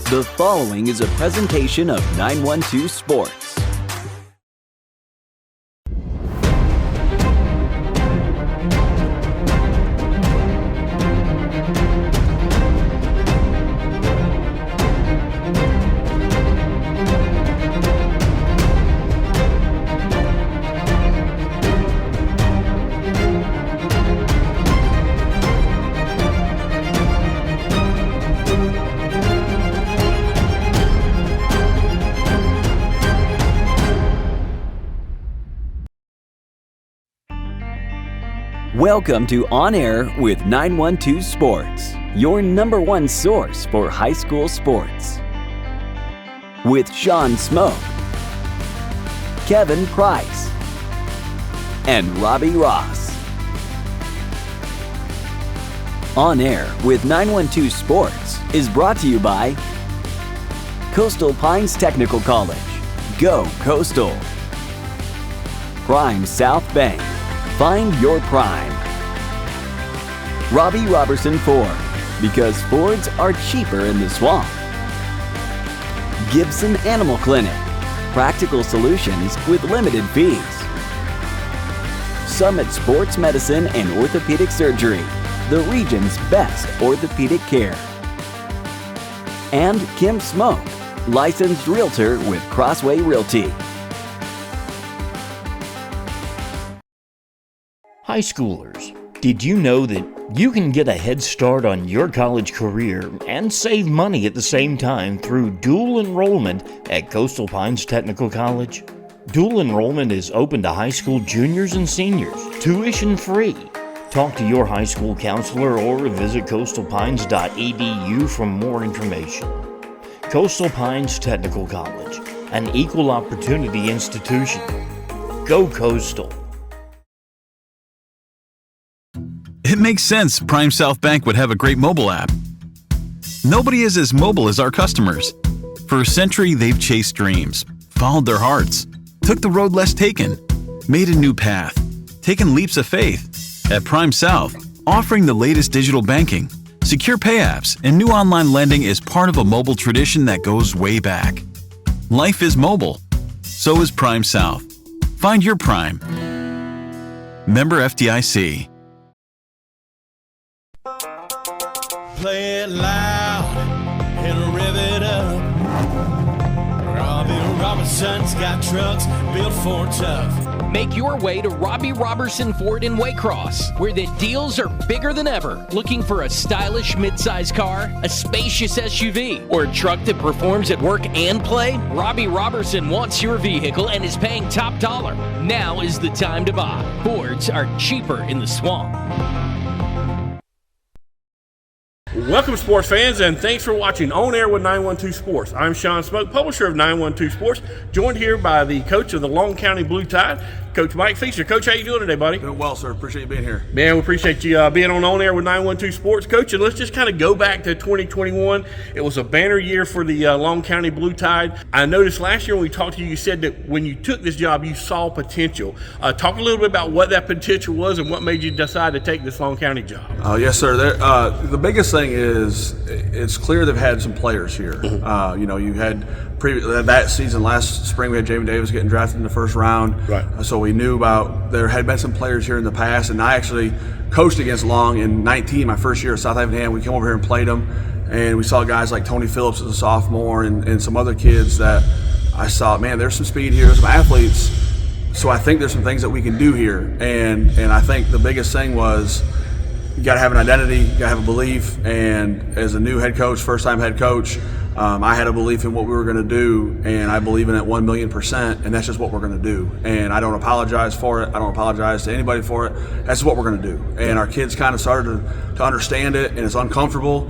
The following is a presentation of 912 Sports. Welcome to On Air with 912 Sports, your number one source for high school sports. With Sean Smoke, Kevin Price, and Robbie Ross. On Air with 912 Sports is brought to you by Coastal Pines Technical College. Go Coastal. Prime South Bank. Find your prime. Robbie Robertson Ford, because Fords are cheaper in the swamp. Gibson Animal Clinic, practical solutions with limited fees. Summit Sports Medicine and Orthopedic Surgery, the region's best orthopedic care. And Kim Smoke, licensed realtor with Crossway Realty. High schoolers, did you know that you can get a head start on your college career and save money at the same time through dual enrollment at Coastal Pines Technical College? Dual enrollment is open to high school juniors and seniors, tuition free. Talk to your high school counselor or visit coastalpines.edu for more information. Coastal Pines Technical College, an equal opportunity institution. Go Coastal. It makes sense Prime South Bank would have a great mobile app. Nobody is as mobile as our customers. For a century, they've chased dreams, followed their hearts, took the road less taken, made a new path, taken leaps of faith. At Prime South, offering the latest digital banking, secure pay apps, and new online lending is part of a mobile tradition that goes way back. Life is mobile. So is Prime South. Find your Prime. Member FDIC. Play it loud and rev it up. Robbie Robertson's got trucks built for tough. Make your way to Robbie Robertson Ford in Waycross, where the deals are bigger than ever. Looking for a stylish midsize car, a spacious SUV, or a truck that performs at work and play? Robbie Robertson wants your vehicle and is paying top dollar. Now is the time to buy. Fords are cheaper in the swamp. Welcome, sports fans, and thanks for watching On Air with 912 Sports. I'm Sean Smoke, publisher of 912 Sports, joined here by the coach of the Long County Blue Tide, Coach Mike Feaster. Coach, how you doing today, buddy? Doing well, sir. Appreciate you being here. Man, we appreciate you being on Air with 912 Sports. Coach, and let's just kind of go back to 2021. It was a banner year for the Long County Blue Tide. I noticed last year when we talked to you, you said that when you took this job, you saw potential. Talk a little bit about what that potential was and what made you decide to take this Long County job. Yes, sir. The biggest thing is it's clear they've had some players here. Mm-hmm. You had that season last spring, we had Jamin Davis getting drafted in the first round. Right. So we knew about there had been some players here in the past, and I actually coached against Long in 19, my first year at South Haven. We came over here and played them, and we saw guys like Tony Phillips as a sophomore and some other kids that I saw, man, there's some speed here, some athletes. So I think there's some things that we can do here, and I think the biggest thing was you got to have an identity, you got to have a belief, and as a new head coach, first-time head coach, I had a belief in what we were going to do, and I believe in it 1,000,000%, and that's just what we're going to do. And I don't apologize for it. I don't apologize to anybody for it. That's what we're going to do. And our kids kind of started to understand it, and it's uncomfortable.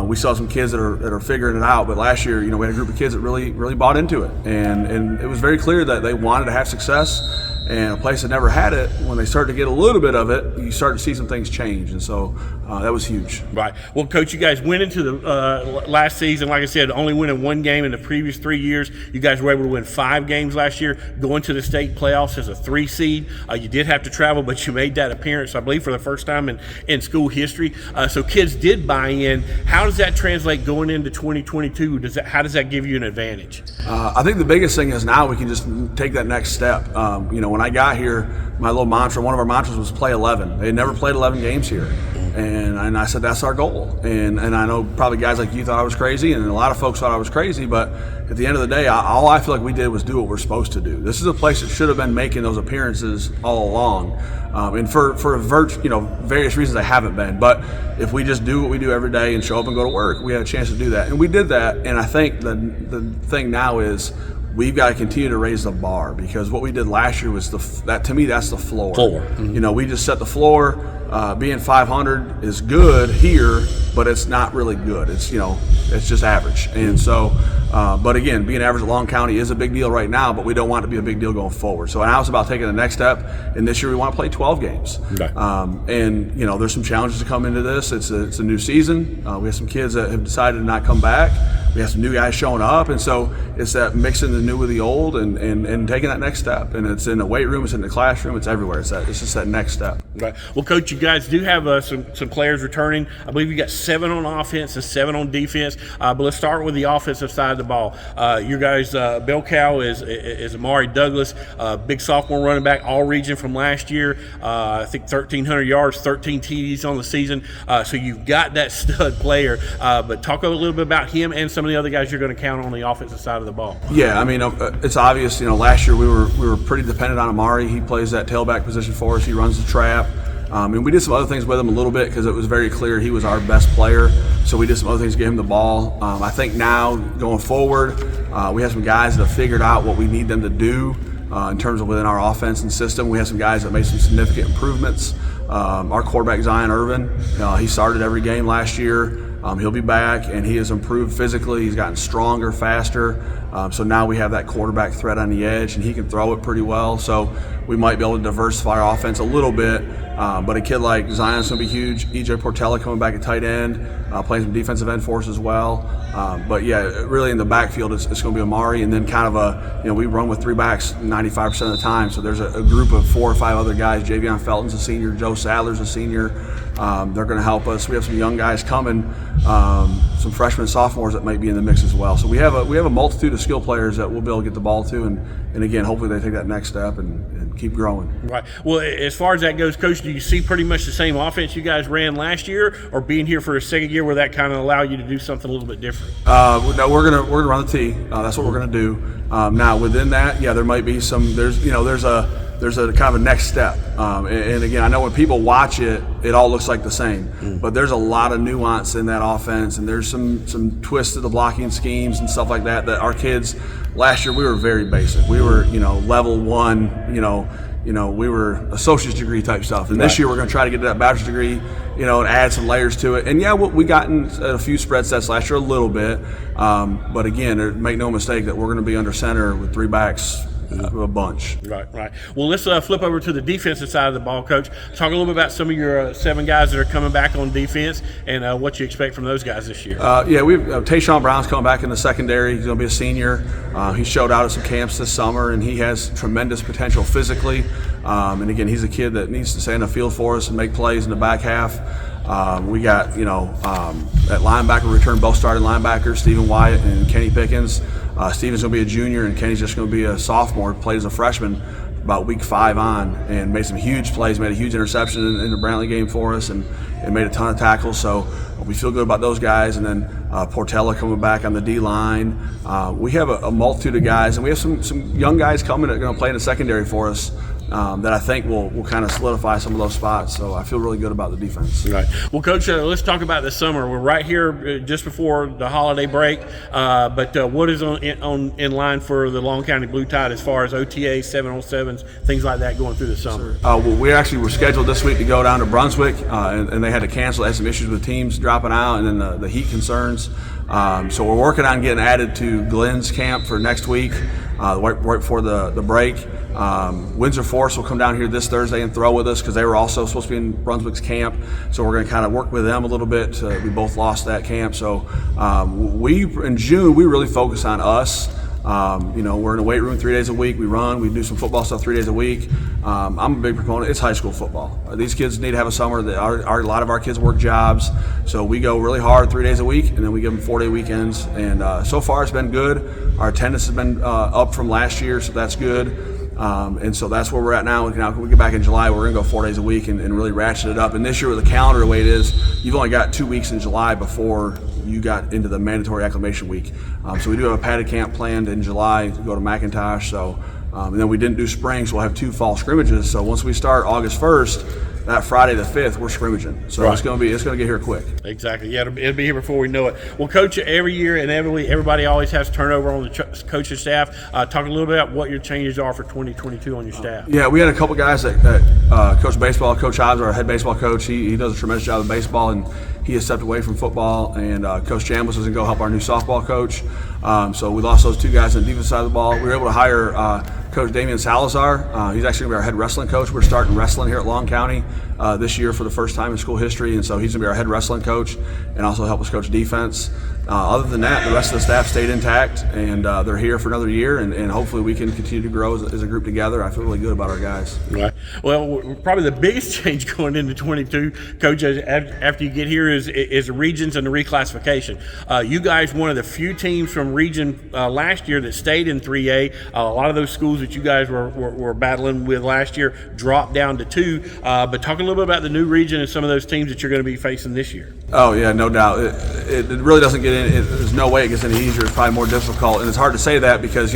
We saw some kids that are figuring it out, but last year, we had a group of kids that really bought into it, and it was very clear that they wanted to have success. And a place that never had it, when they start to get a little bit of it, you start to see some things change. And so that was huge. Right. Well, Coach, you guys went into the last season, like I said, only winning one game in the previous 3 years. You guys were able to win 5 games last year, going to the state playoffs as a 3 seed. You did have to travel, but you made that appearance, I believe, for the first time in school history. So kids did buy in. How does that translate going into 2022? How does that give you an advantage? I think the biggest thing is now we can just take that next step. When I got here, my little mantra, one of our mantras was play 11. They had never played 11 games here. And I said, that's our goal. And I know probably guys like you thought I was crazy, and a lot of folks thought I was crazy, but at the end of the day, all I feel like we did was do what we're supposed to do. This is a place that should have been making those appearances all along. And for various reasons they haven't been. But if we just do what we do every day and show up and go to work, we had a chance to do that. And we did that. And I think the thing now is we've got to continue to raise the bar, because what we did last year was to me, that's the floor. Mm-hmm. We just set the floor. Being 500 is good here, but it's not really good. It's just average. And so, but again, being average at Long County is a big deal right now, but we don't want it to be a big deal going forward. So now it's about taking the next step. And this year we want to play 12 games. Okay. And there's some challenges to come into this. It's a new season. We have some kids that have decided to not come back. We have some new guys showing up, and so it's that mixing the new with the old and taking that next step. And it's in the weight room, it's in the classroom, it's everywhere. It's just that next step. Right. Well, Coach, you guys do have some players returning. I believe you got 7 on offense and 7 on defense. But let's start with the offensive side of the ball. Your guys, bell cow is Amari Douglas, big sophomore running back, all region from last year. I think 1,300 yards, 13 TDs on the season. So you've got that stud player. But talk a little bit about him and some of the other guys you're going to count on the offensive side of the ball. Yeah, I mean, it's obvious. Last year we were pretty dependent on Amari. He plays that tailback position for us. He runs the trap. And we did some other things with him a little bit because it was very clear he was our best player. So we did some other things to get him the ball. I think now going forward, we have some guys that have figured out what we need them to do in terms of within our offense and system. We have some guys that made some significant improvements. Our quarterback, Zion Irvin, he started every game last year. He'll be back, and he has improved physically. He's gotten stronger, faster. So now we have that quarterback threat on the edge, and he can throw it pretty well. So we might be able to diversify our offense a little bit. But a kid like Zion's going to be huge. E.J. Portella coming back at tight end, playing some defensive end for us as well. But, yeah, really in the backfield, it's going to be Amari. And then kind of we run with 3 backs 95% of the time. So there's a group of 4 or 5 other guys. Javion Felton's a senior. Joe Sadler's a senior. They're going to help us. We have some young guys coming, some freshmen and sophomores that might be in the mix as well. So we have a multitude of skill players that we'll be able to get the ball to, and again, hopefully they take that next step and keep growing. Right. Well, as far as that goes, Coach, do you see pretty much the same offense you guys ran last year, or being here for a second year where that kind of allow you to do something a little bit different? No, we're gonna run the T. That's what we're gonna do. Now within that, yeah, there might be some. There's a kind of a next step. And again, I know when people watch it, it all looks like the same. But there's a lot of nuance in that offense, and there's some twists to the blocking schemes and stuff like that our kids, last year we were very basic. We were, level 1, we were associate's degree type stuff. And this year we're going to try to get to that bachelor's degree, and add some layers to it. And yeah, we got in a few spread sets last year a little bit. But again, make no mistake that we're going to be under center with 3 backs. A bunch. Right. Well, let's flip over to the defensive side of the ball, Coach. Talk a little bit about some of your 7 guys that are coming back on defense and what you expect from those guys this year. Yeah, we've Tayshawn Brown's coming back in the secondary. He's going to be a senior. He showed out at some camps this summer, and he has tremendous potential physically. And again, he's a kid that needs to stay in the field for us and make plays in the back half. We got, at linebacker return both starting linebackers, Stephen Wyatt and Kenny Pickens. Stephen's going to be a junior, and Kenny's just going to be a sophomore. Played as a freshman about week 5 on, and made some huge plays. Made a huge interception in the Brantley game for us, and made a ton of tackles. So we feel good about those guys. And then Portella coming back on the D line. We have a multitude of guys, and we have some young guys coming that are going to play in the secondary for us. That I think will kind of solidify some of those spots. So I feel really good about the defense. Right. Well, Coach, let's talk about the summer. We're right here just before the holiday break. But what is in line for the Long County Blue Tide as far as OTA, 7-on-7s, things like that going through the summer? Well, we actually were scheduled this week to go down to Brunswick, and they had to cancel. They had some issues with teams dropping out, and then the heat concerns. So we're working on getting added to Glenn's camp for next week, right before the break. Windsor Forest will come down here this Thursday and throw with us because they were also supposed to be in Brunswick's camp. So we're going to kind of work with them a little bit. We both lost that camp. So in June, we really focus on us. We're in a weight room 3 days a week. We run. We do some football stuff 3 days a week. I'm a big proponent. It's high school football. These kids need to have a summer. A lot of our kids work jobs. So we go really hard 3 days a week, and then we give them 4-day weekends. And so far, it's been good. Our attendance has been up from last year, so that's good. And so that's where we're at now. When we get back in July, we're going to go 4 days a week and really ratchet it up. And this year with the calendar the way it is, you've only got 2 weeks in July before you got into the mandatory acclimation week. So we do have a padded camp planned in July to go to McIntosh. So, and then we didn't do spring, so we'll have 2 fall scrimmages. So once we start August 1st, that Friday the 5th, we're scrimmaging. So right. It's going to get here quick. Exactly. Yeah, it'll be here before we know it. Well, Coach, every year, inevitably, everybody always has turnover on the coaching staff. Talk a little bit about what your changes are for 2022 on your staff. Yeah, we had a couple guys that coach baseball. Coach Hobbs, our head baseball coach, he does a tremendous job of baseball, and he has stepped away from football. And Coach Chambliss doesn't go help our new softball coach. So we lost those 2 guys on the defensive side of the ball. We were able to hire Coach Damian Salazar. He's actually going to be our head wrestling coach. We're starting wrestling here at Long County this year for the first time in school history, and so he's going to be our head wrestling coach and also help us coach defense. Other than that, the rest of the staff stayed intact, and they're here for another year, and hopefully we can continue to grow as a group together. I feel really good about our guys. Right. Well, probably the biggest change going into 22, Coach, after you get here is the regions and the reclassification. You guys, one of the few teams from region last year that stayed in 3A. A lot of those schools that you guys were battling with last year dropped down to 2. But talk a little bit about the new region and some of those teams that you're going to be facing this year. Oh, yeah, no doubt. It really doesn't get there's no way it gets any easier. It's probably more difficult, and it's hard to say that because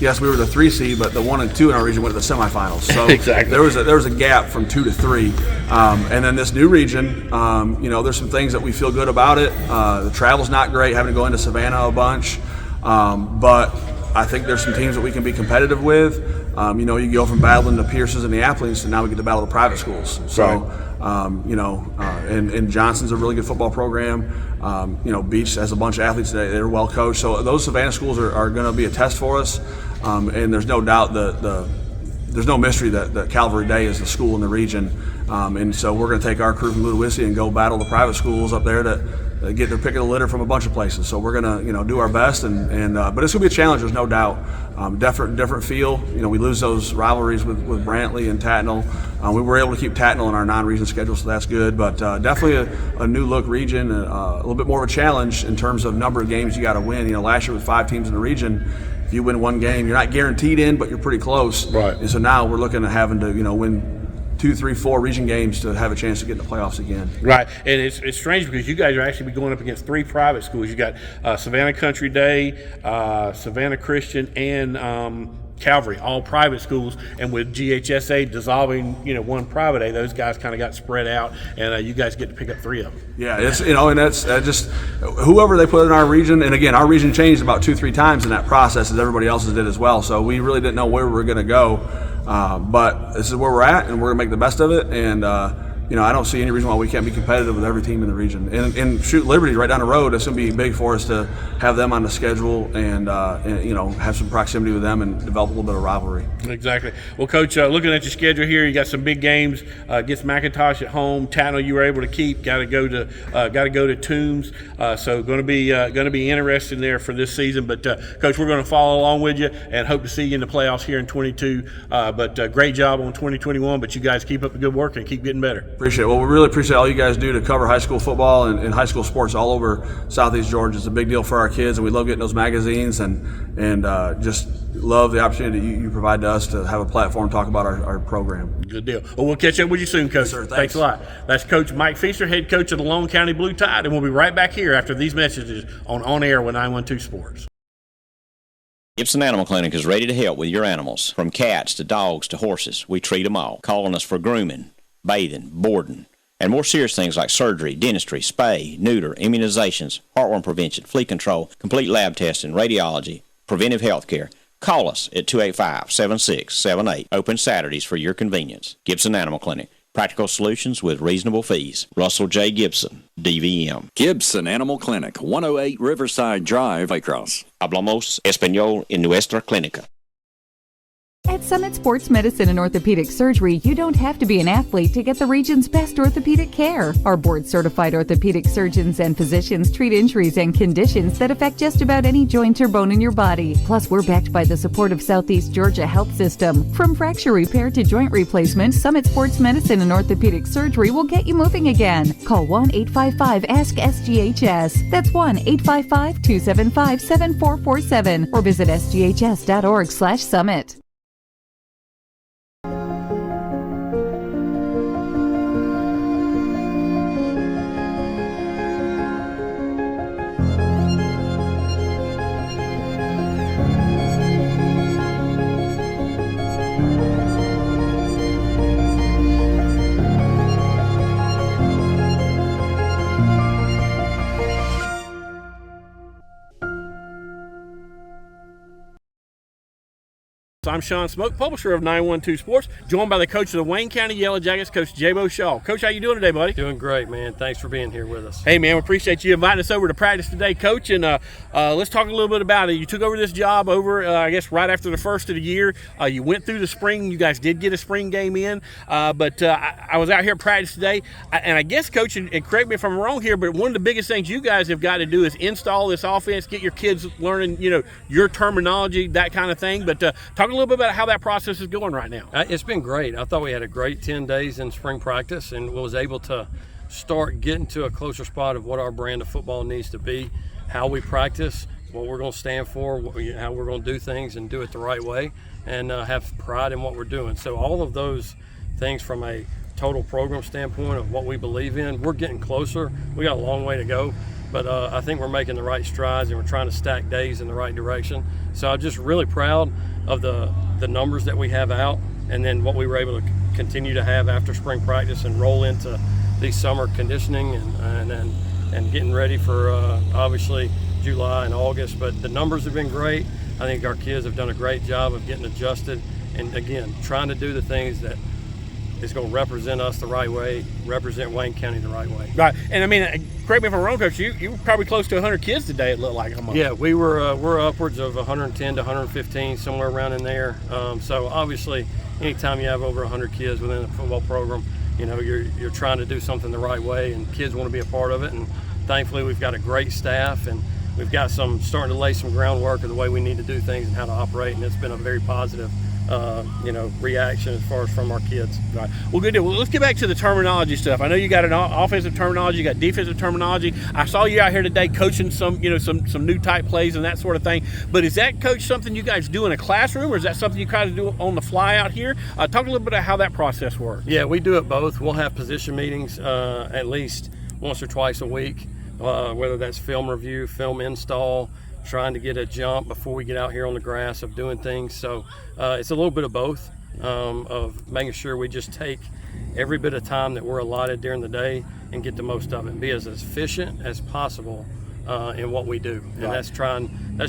yes, we were the 3 seed, but the 1 and 2 in our region went to the semifinals. So exactly. there was a gap from 2 to 3, and then this new region. There's some things that we feel good about it. The travel's not great, having to go into Savannah a bunch, but I think there's some teams that we can be competitive with. You go from battling the Pierces and the Appleys, and now we get to battle the private schools. So. And Johnson's a really good football program. Beach has a bunch of athletes today. They're well coached. So those Savannah schools are going to be a test for us. And there's no doubt there's no mystery that Calvary Day is the school in the region. And so we're going to take our crew from Ludowici and go battle the private schools up there that get their pick of the litter from a bunch of places. So we're going to do our best, but it's going to be a challenge. There's no doubt. Different feel. We lose those rivalries with Brantley and Tatnall. We were able to keep Tatnall in our non-region schedule, so that's good. But definitely a new look region, a little bit more of a challenge in terms of number of games you got to win. Last year with 5 teams in the region, if you win 1 game, you're not guaranteed in, but you're pretty close. Right. And so now we're looking at having to win 2, 3, 4 region games to have a chance to get in the playoffs again. Right, and it's strange because you guys are actually going up against 3 private schools. You got Savannah Country Day, Savannah Christian, and Calvary, all private schools, and with GHSA dissolving, 1 private A, those guys kind of got spread out, and you guys get to pick up 3 of them. Yeah, it's and that's just whoever they put in our region, and again, our region changed about 2-3 times in that process, as everybody else's did as well. So we really didn't know where we were going to go, but this is where we're at, and we're going to make the best of it. And I don't see any reason why we can't be competitive with every team in the region. And shoot, Liberty's right down the road. It's going to be big for us to have them on the schedule and have some proximity with them and develop a little bit of rivalry. Exactly. Well, Coach, looking at your schedule here, you got some big games. Against McIntosh at home. Tatnall you were able to keep. Got to go to Toombs. So going to be interesting there for this season. But Coach, we're going to follow along with you and hope to see you in the playoffs here in 22. But great job on 2021. But you guys keep up the good work and keep getting better. Appreciate it. Well, we really appreciate all you guys do to cover high school football and high school sports all over Southeast Georgia. It's a big deal for our kids, and we love getting those magazines and just love the opportunity you provide to us to have a platform to talk about our program. Good deal. Well, we'll catch up with you soon, Coach. Yes, sir. Thanks a lot. That's Coach Mike Feaster, head coach of the Long County Blue Tide, and we'll be right back here after these messages on Air with 912 Sports. Gibson Animal Clinic is ready to help with your animals. From cats to dogs to horses, we treat them all. Call on us for grooming, bathing, boarding, and more serious things like surgery, dentistry, spay, neuter, immunizations, heartworm prevention, flea control, complete lab testing, radiology, preventive health care. Call us at 285-7678. Open Saturdays for your convenience. Gibson Animal Clinic. Practical solutions with reasonable fees. Russell J. Gibson, DVM. Gibson Animal Clinic, 108 Riverside Drive, Waycross. Hablamos español en nuestra clínica. At Summit Sports Medicine and Orthopedic Surgery, you don't have to be an athlete to get the region's best orthopedic care. Our board-certified orthopedic surgeons and physicians treat injuries and conditions that affect just about any joint or bone in your body. Plus, we're backed by the support of Southeast Georgia Health System. From fracture repair to joint replacement, Summit Sports Medicine and Orthopedic Surgery will get you moving again. Call 1-855-ASK-SGHS. That's 1-855-275-7447 or visit sghs.org/summit. I'm Sean Smoke, publisher of 912 Sports, joined by the coach of the Wayne County Yellow Jackets, Coach J-Bo Shaw. Coach, how you doing today, buddy? Doing great, man. Thanks for being here with us. Hey, man, we appreciate you inviting us over to practice today, Coach. And let's talk a little bit about it. You took over this job I guess, right after the first of the year. You went through the spring. You guys did get a spring game in. But I was out here at practice today. And I guess, Coach, and correct me if I'm wrong here, but one of the biggest things you guys have got to do is install this offense, get your kids learning, your terminology, that kind of thing. But talk a little bit about how that process is going right now. It's been great. I thought we had a great 10 days in spring practice and was able to start getting to a closer spot of what our brand of football needs to be, how we practice, what we're going to stand for, how we're going to do things and do it the right way, and have pride in what we're doing. So all of those things from a total program standpoint of what we believe in, we're getting closer. We got a long way to go, but I think we're making the right strides and we're trying to stack days in the right direction. So I'm just really proud of the numbers that we have out, and then what we were able to continue to have after spring practice and roll into these summer conditioning and getting ready for obviously July and August. But the numbers have been great. I think our kids have done a great job of getting adjusted and, again, trying to do the things that is going to represent us the right way, represent Wayne County the right way. Right. And I mean, correct me if I'm wrong, Coach, you were probably close to 100 kids today, it looked like. Yeah, we're upwards of 110 to 115, somewhere around in there. So obviously, anytime you have over 100 kids within a football program, you're trying to do something the right way, and kids want to be a part of it. And thankfully, we've got a great staff, and we've got starting to lay some groundwork of the way we need to do things and how to operate, and it's been a very positive reaction as far as from our kids. Right. Well, good deal. Well, let's get back to the terminology stuff. I know you got an offensive terminology, you got defensive terminology. I saw you out here today coaching some new type plays and that sort of thing. But is that, Coach, something you guys do in a classroom, or is that something you kind of do on the fly out here? Talk a little bit about how that process works. Yeah, we do it both. We'll have position meetings at least once or twice a week, whether that's film review, film install, trying to get a jump before we get out here on the grass of doing things. So it's a little bit of both, of making sure we just take every bit of time that we're allotted during the day and get the most of it and be as efficient as possible in what we do. And that's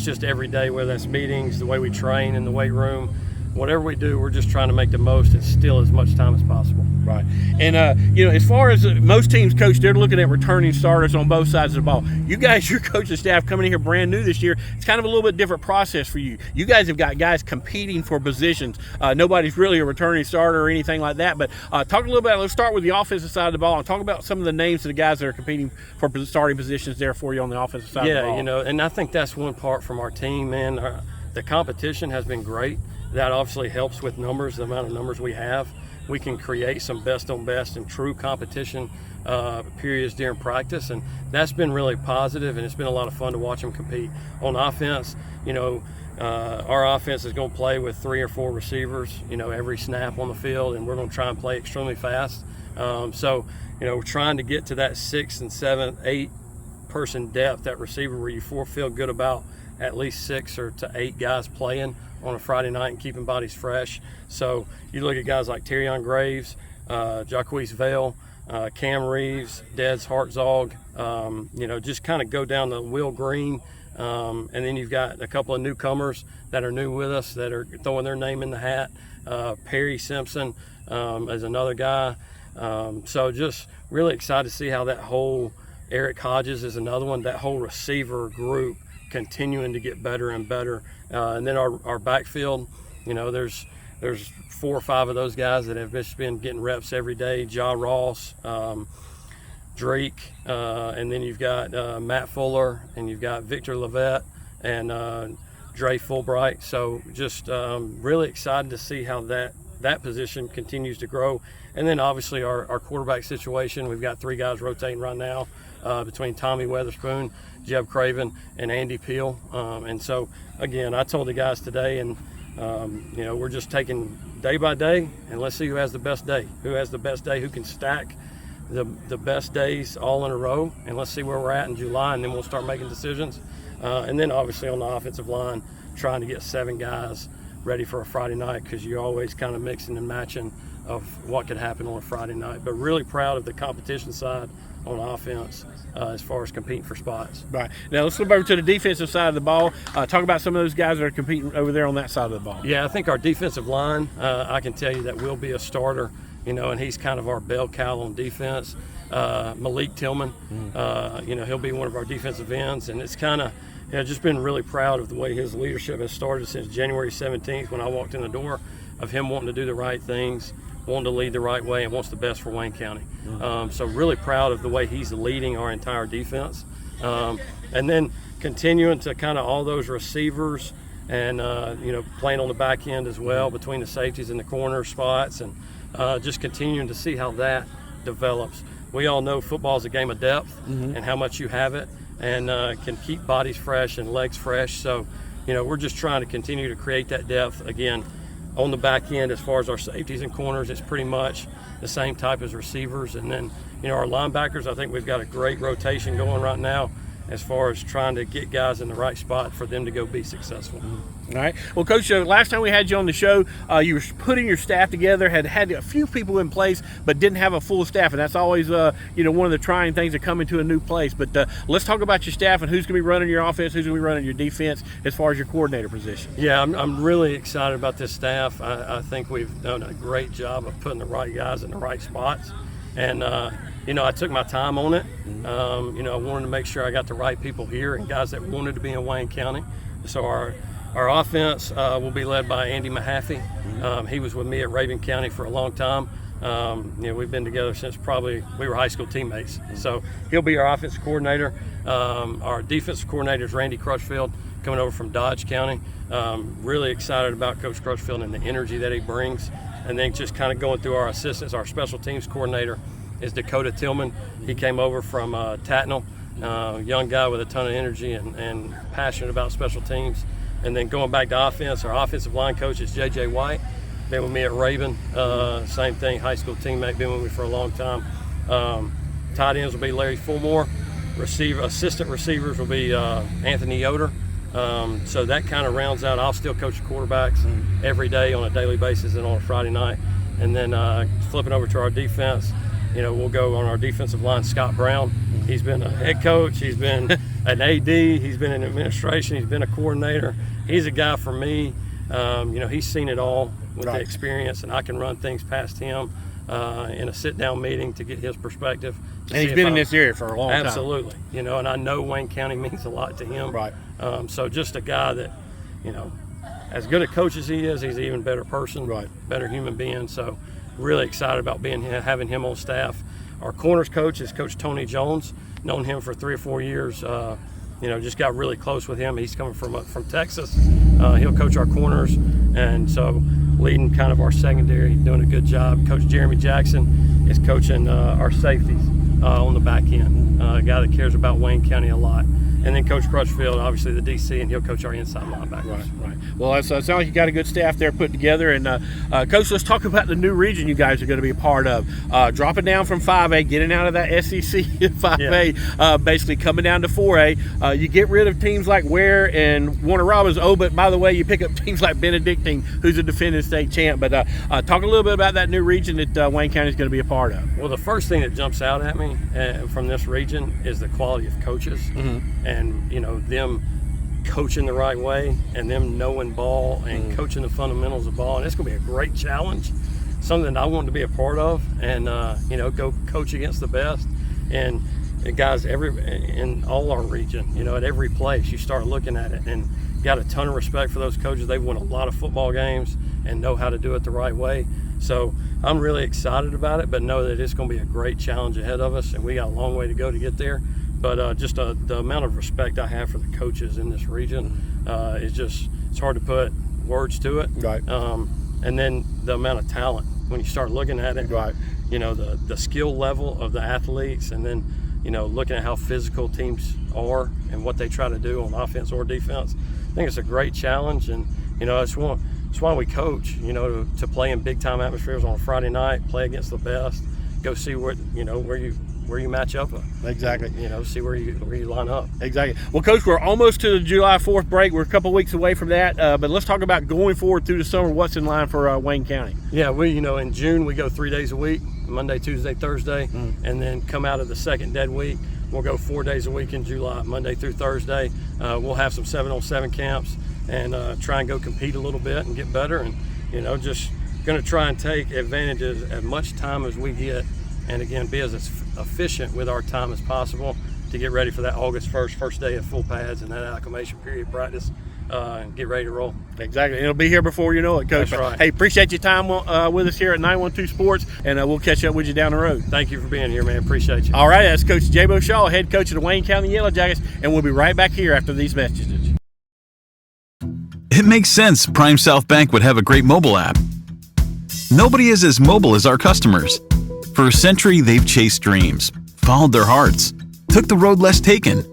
just every day, whether that's meetings, the way we train in the weight room, whatever we do, we're just trying to make the most and steal as much time as possible. Right. And, as far as most teams, Coach, they're looking at returning starters on both sides of the ball. You guys, your coaching staff coming in here brand new this year, it's kind of a little bit different process for you. You guys have got guys competing for positions. Nobody's really a returning starter or anything like that. But talk a little bit, let's start with the offensive side of the ball and talk about some of the names of the guys that are competing for starting positions there for you on the offensive side of the ball. Yeah, and I think that's one part from our team, man. The competition has been great. That obviously helps with numbers, the amount of numbers we have. We can create some best on best and true competition periods during practice, and that's been really positive, and it's been a lot of fun to watch them compete. On offense, our offense is going to play with 3 or 4 receivers, every snap on the field, and we're going to try and play extremely fast. So we're trying to get to that 6 and 7, 8 person depth, that receiver where you feel good about at least 6 or to 8 guys playing on a Friday night and keeping bodies fresh. So you look at guys like Terrion Graves, Jacquees Vale, Cam Reeves, Dez Hartzog, just kind of go down the Will Green. And then you've got a couple of newcomers that are new with us that are throwing their name in the hat. Perry Simpson is another guy. So just really excited to see how that whole, Eric Hodges is another one, that whole receiver group continuing to get better and better. And then our backfield, there's there's 4 or 5 of those guys that have just been getting reps every day. Ja Ross, Drake, and then you've got Matt Fuller, and you've got Victor Levette, and Dre Fulbright. So just really excited to see how that position continues to grow. And then obviously our quarterback situation, we've got 3 guys rotating right now between Tommy Weatherspoon, Jeb Craven, and Andy Peel. And so again, I told the guys today, and we're just taking day by day, and let's see who has the best day. Who can stack the best days all in a row, and let's see where we're at in July, and then we'll start making decisions. And then obviously on the offensive line, trying to get 7 guys ready for a Friday night, because you're always kind of mixing and matching of what could happen on a Friday night. But really proud of the competition side on offense as far as competing for spots. Right. Now let's flip over to the defensive side of the ball. Talk about some of those guys that are competing over there on that side of the ball. Yeah, I think our defensive line, I can tell you that will be a starter, and he's kind of our bell cow on defense. Malik Tillman, he'll be one of our defensive ends, and it's kind of just been really proud of the way his leadership has started since January 17th when I walked in the door, of him wanting to do the right things, wanting to lead the right way, and wants the best for Wayne County. So really proud of the way he's leading our entire defense. And then continuing to kind of all those receivers and, playing on the back end as well between the safeties and the corner spots, and just continuing to see how that develops. We all know football is a game of depth and how much you have it, and can keep bodies fresh and legs fresh. So, we're just trying to continue to create that depth. Again, on the back end, as far as our safeties and corners, it's pretty much the same type as receivers. And then, our linebackers, I think we've got a great rotation going right now as far as trying to get guys in the right spot for them to go be successful. All right. Well, Coach, last time we had you on the show, you were putting your staff together, had a few people in place, but didn't have a full staff, and that's always one of the trying things of coming to a new place. But let's talk about your staff and who's going to be running your offense, who's going to be running your defense as far as your coordinator position. Yeah, I'm really excited about this staff. I think we've done a great job of putting the right guys in the right spots, and I took my time on it. I wanted to make sure I got the right people here and guys that wanted to be in Wayne County. So our offense will be led by Andy Mahaffey. He was with me at Raven County for a long time. We've been together since probably we were high school teammates. So he'll be our offensive coordinator. Our defensive coordinator is Randy Crutchfield, coming over from Dodge County. Really excited about Coach Crutchfield and the energy that he brings. And then just kind of going through our assistants, our special teams coordinator is Dakota Tillman. He came over from Tatnall, young guy with a ton of energy and passionate about special teams. And then going back to offense, our offensive line coach is J.J. White. Been with me at Raven, same thing, high school teammate, been with me for a long time. Tight ends will be Larry Fulmore. Assistant receivers will be Anthony Yoder. So that kind of rounds out. I'll still coach the quarterbacks every day on a daily basis and on a Friday night. And then flipping over to our defense, we'll go on our defensive line, Scott Brown. He's been a head coach. He's been an AD. He's been in administration. He's been a coordinator. He's a guy for me. He's seen it all with the experience, and I can run things past him in a sit-down meeting to get his perspective. And he's been in this area for a long time. Absolutely. And I know Wayne County means a lot to him. Right. So just a guy that, as good a coach as he is, he's an even better person, better human being. So really excited about having him on staff. Our corners coach is Coach Tony Jones. Known him for 3 or 4 years. Just got really close with him. He's coming from Texas. He'll coach our corners, and so leading kind of our secondary, doing a good job. Coach Jeremy Jackson is coaching our safeties on the back end, a guy that cares about Wayne County a lot. And then Coach Crutchfield, obviously the DC, and he'll coach our inside linebackers. Right. Well, it sounds like you got a good staff there put together. And Coach, let's talk about the new region you guys are going to be a part of. Dropping down from 5A, getting out of that SEC 5A, basically coming down to 4A. You get rid of teams like Ware and Warner Robins. Oh, but by the way, you pick up teams like Benedictine, who's a defending state champ. But talk a little bit about that new region that Wayne County is going to be a part of. Well, the first thing that jumps out at me from this region is the quality of coaches. And them coaching the right way and them knowing ball and coaching the fundamentals of ball, and it's going to be a great challenge, something that I want to be a part of, and go coach against the best. And guys, in all our region, at every place you start looking at it, and got a ton of respect for those coaches. They've won a lot of football games and know how to do it the right way. So I'm really excited about it, but know that it's going to be a great challenge ahead of us, and we got a long way to go to get there. But just the amount of respect I have for the coaches in this region it's hard to put words to it. Right. And then the amount of talent, when you start looking at it, right. You know, the skill level of the athletes, and then, you know, looking at how physical teams are and what they try to do on offense or defense. I think it's a great challenge, and, you know, it's why we coach, you know, to play in big time atmospheres on a Friday night, play against the best, go see where you match up. Exactly. You know, see where you line up. Exactly. Well, Coach, we're almost to the July 4th break. We're a couple weeks away from that, but let's talk about going forward through the summer. What's in line for Wayne County? Yeah, in June we go 3 days a week, Monday, Tuesday, Thursday, and then come out of the second dead week. We'll go 4 days a week in July, Monday through Thursday. We'll have some 7-on-7 camps and try and go compete a little bit and get better, and, you know, just going to try and take advantage of as much time as we get, and again, be as efficient with our time as possible to get ready for that August 1st, first day of full pads and that acclimation period practice, and get ready to roll. Exactly. It'll be here before you know it, Coach. That's right. Hey, appreciate your time with us here at 912 Sports, and we'll catch up with you down the road. Thank you for being here, man. Appreciate you. All right, that's Coach J-Bo Shaw, head coach of the Wayne County Yellow Jackets, and we'll be right back here after these messages. It makes sense Prime South Bank would have a great mobile app. Nobody is as mobile as our customers. For a century, they've chased dreams, followed their hearts, took the road less taken,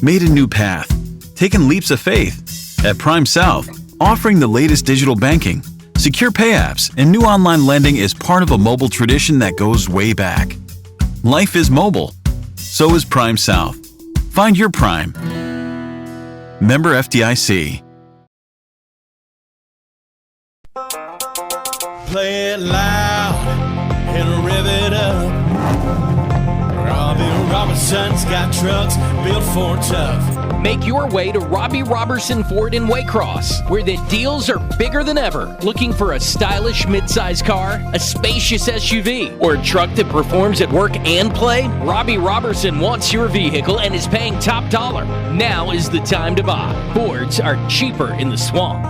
made a new path, taken leaps of faith. At Prime South, offering the latest digital banking, secure pay apps, and new online lending is part of a mobile tradition that goes way back. Life is mobile. So is Prime South. Find your Prime. Member FDIC. Play it loud and rev it up. Robbie Robertson's got trucks built for tough. Make your way to Robbie Robertson Ford in Waycross, where the deals are bigger than ever. Looking for a stylish midsize car, a spacious SUV, or a truck that performs at work and play? Robbie Robertson wants your vehicle and is paying top dollar. Now is the time to buy. Fords are cheaper in the swamp.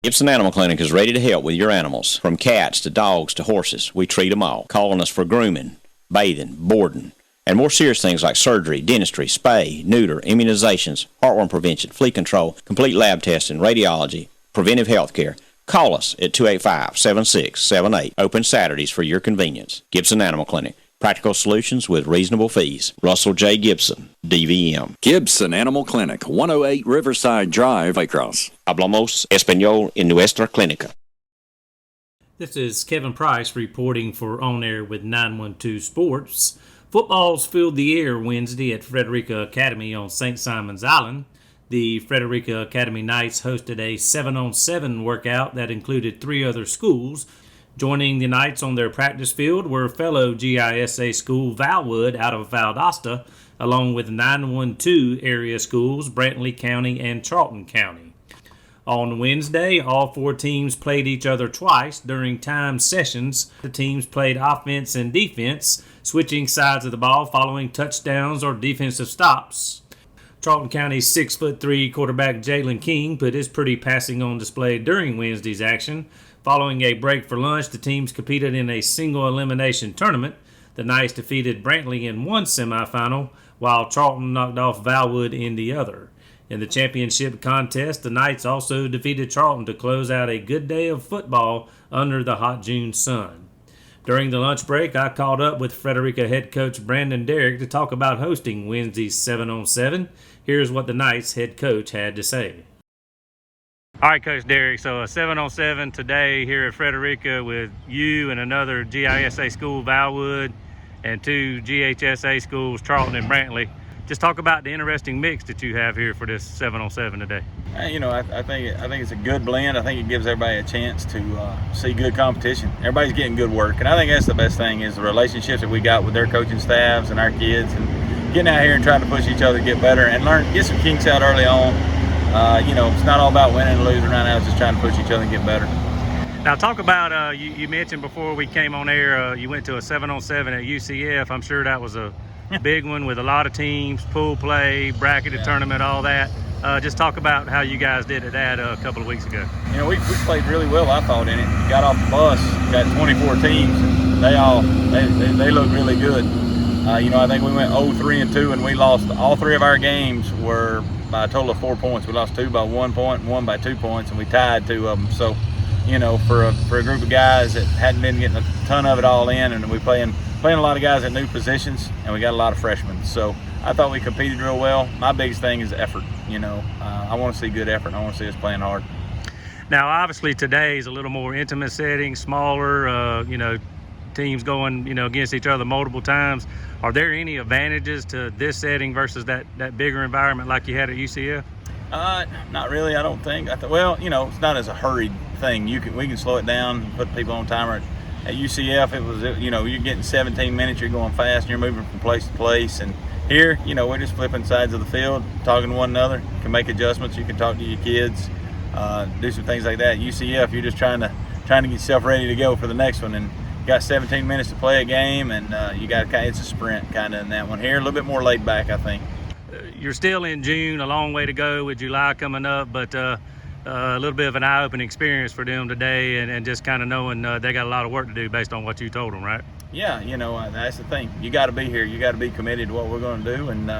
Gibson Animal Clinic is ready to help with your animals. From cats to dogs to horses, we treat them all. Calling us for grooming, bathing, boarding, and more serious things like surgery, dentistry, spay, neuter, immunizations, heartworm prevention, flea control, complete lab testing, radiology, preventive health care. Call us at 285-7678. Open Saturdays for your convenience. Gibson Animal Clinic. Practical solutions with reasonable fees. Russell J. Gibson, DVM. Gibson Animal Clinic, 108 Riverside Drive, Waycross. Hablamos español en nuestra clínica. This is Kevin Price reporting for On Air with 912 Sports. Footballs filled the air Wednesday at Frederica Academy on St. Simon's Island. The Frederica Academy Knights hosted a 7-on-7 workout that included 3 other schools. Joining the Knights on their practice field were fellow GISA school Valwood out of Valdosta, along with 912 area schools Brantley County and Charlton County. On Wednesday, all 4 teams played each other twice during timed sessions. The teams played offense and defense, switching sides of the ball following touchdowns or defensive stops. Charlton County's 6'3" quarterback Jalen King put his pretty passing on display during Wednesday's action. Following a break for lunch, the teams competed in a single elimination tournament. The Knights defeated Brantley in one semifinal, while Charlton knocked off Valwood in the other. In the championship contest, the Knights also defeated Charlton to close out a good day of football under the hot June sun. During the lunch break, I caught up with Frederica head coach Brandon Derrick to talk about hosting Wednesday's 7-on-7. Here's what the Knights head coach had to say. All right, Coach Derrick, so a 7-on-7 today here at Frederica with you and another GISA school, Valwood, and 2 GHSA schools, Charlton and Brantley. Just talk about the interesting mix that you have here for this 7-on-7 today. You know, I think it's a good blend. I think it gives everybody a chance to see good competition. Everybody's getting good work, and I think that's the best thing is the relationships that we got with their coaching staffs and our kids, and getting out here and trying to push each other to get better and get some kinks out early on. You know, it's not all about winning and losing right now. It's just trying to push each other and get better. Now, talk about, you mentioned before we came on air, you went to a 7-on-7 at UCF. I'm sure that was a big one with a lot of teams, pool play, bracketed tournament, all that. Just talk about how you guys did at that a couple of weeks ago. You know, we played really well, I thought, in it. We got off the bus, got 24 teams, and they look really good. You know, I think we went 0-3-2, and we lost all 3 of our games were by a total of 4 points. We lost 2 by 1 point and 1 by 2 points, and we tied 2 of them. So, you know, for a group of guys that hadn't been getting a ton of it all in, and we playing a lot of guys at new positions, and we got a lot of freshmen. So I thought we competed real well. My biggest thing is effort. You know, I want to see good effort. I want to see us playing hard. Now, obviously, today is a little more intimate setting, smaller, you know, teams going, you know, against each other multiple times. Are there any advantages to this setting versus that bigger environment like you had at UCF? Not really, I don't think. Well, you know, it's not as a hurried thing. We can slow it down and put people on timer. At UCF, it was, you know, you're getting 17 minutes, you're going fast, and you're moving from place to place. And here, you know, we're just flipping sides of the field, talking to one another. You can make adjustments. You can talk to your kids, do some things like that. At UCF, you're just trying to get yourself ready to go for the next one. And you got 17 minutes to play a game, and it's a sprint kind of in that one. Here, a little bit more laid back, I think. You're still in June, a long way to go with July coming up, but a little bit of an eye-opening experience for them today, and just kind of knowing they got a lot of work to do based on what you told them, right? Yeah, you know, that's the thing. You got to be here. You got to be committed to what we're going to do, and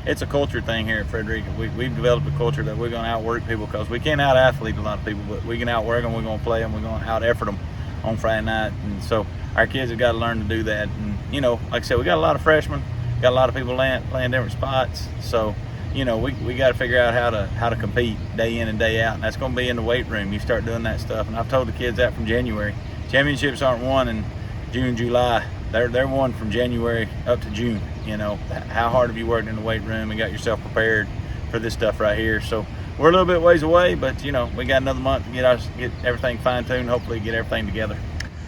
it's a culture thing here at Frederica. We've developed a culture that we're going to outwork people, because we can't out-athlete a lot of people, but we can outwork them. We're going to play them. We're going to out-effort them on Friday night, and so our kids have got to learn to do that. And, you know, like I said, we got a lot of freshmen, got a lot of people playing different spots, so you know, we got to figure out how to compete day in and day out, and that's going to be in the weight room. You start doing that stuff, and I've told the kids that from January. Championships aren't won in June, July. They're won from January up to June. You know, how hard have you worked in the weight room and got yourself prepared for this stuff right here? So we're a little bit ways away, but you know, we got another month to get everything fine-tuned. Hopefully, get everything together.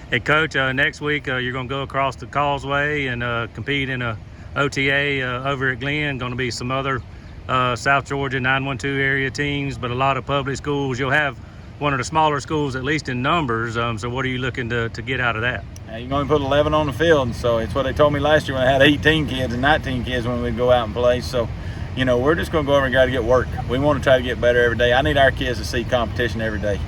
Hey, Coach, next week you're going to go across the Causeway and compete in a OTA over at Glenn. Going to be some other South Georgia 912 area teams, but a lot of public schools. You'll have one of the smaller schools, at least in numbers. So what are you looking to get out of that? You're going to put 11 on the field, so it's what they told me last year when I had 18 kids and 19 kids when we'd go out and play. So, you know, we're just going to go over and try to get work. We want to try to get better every day. I need our kids to see competition every day.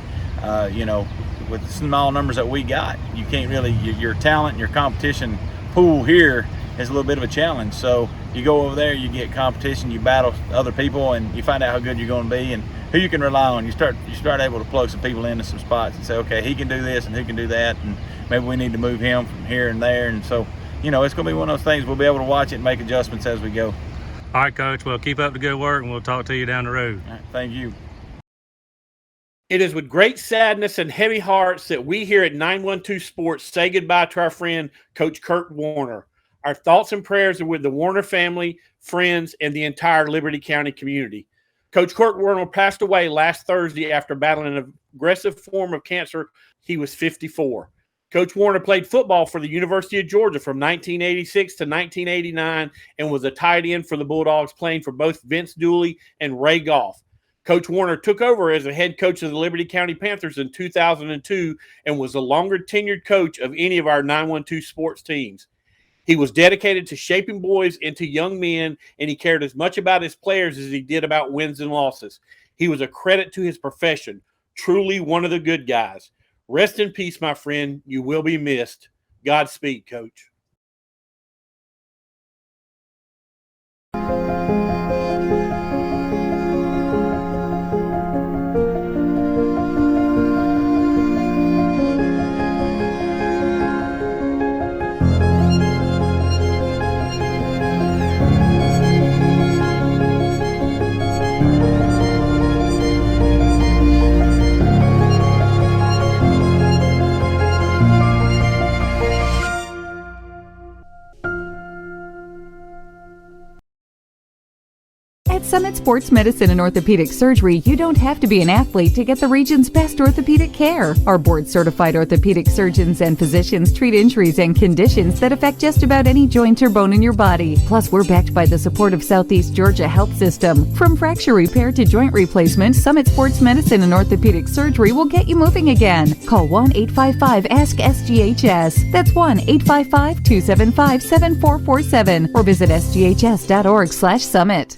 You know, with the small numbers that we got, you can't really, your talent and your competition pool here is a little bit of a challenge. So you go over there, you get competition, you battle other people, and you find out how good you're going to be and who you can rely on. You start able to plug some people into some spots and say, okay, he can do this and who can do that, and maybe we need to move him from here and there. And so, you know, it's going to be one of those things. We'll be able to watch it and make adjustments as we go. All right, Coach. Well, keep up the good work, and we'll talk to you down the road. All right, thank you. It is with great sadness and heavy hearts that we here at 912 Sports say goodbye to our friend, Coach Kurt Warner. Our thoughts and prayers are with the Warner family, friends, and the entire Liberty County community. Coach Kurt Warner passed away last Thursday after battling an aggressive form of cancer. He was 54. Coach Warner played football for the University of Georgia from 1986 to 1989 and was a tight end for the Bulldogs, playing for both Vince Dooley and Ray Goff. Coach Warner took over as the head coach of the Liberty County Panthers in 2002 and was the longer tenured coach of any of our 912 sports teams. He was dedicated to shaping boys into young men, and he cared as much about his players as he did about wins and losses. He was a credit to his profession, truly one of the good guys. Rest in peace, my friend. You will be missed. Godspeed, Coach. Summit Sports Medicine and Orthopedic Surgery, you don't have to be an athlete to get the region's best orthopedic care. Our board-certified orthopedic surgeons and physicians treat injuries and conditions that affect just about any joint or bone in your body. Plus, we're backed by the support of Southeast Georgia Health System. From fracture repair to joint replacement, Summit Sports Medicine and Orthopedic Surgery will get you moving again. Call 1-855-ASK-SGHS. That's 1-855-275-7447 or visit sghs.org/summit.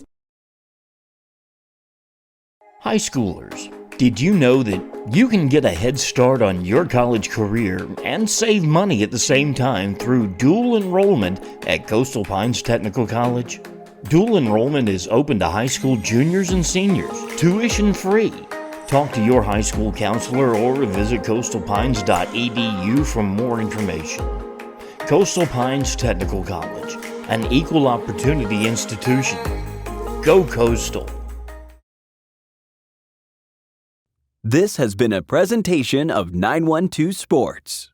High schoolers, did you know that you can get a head start on your college career and save money at the same time through dual enrollment at Coastal Pines Technical College? Dual enrollment is open to high school juniors and seniors, tuition free. Talk to your high school counselor or visit coastalpines.edu for more information. Coastal Pines Technical College, an equal opportunity institution. Go Coastal! This has been a presentation of 912 Sports.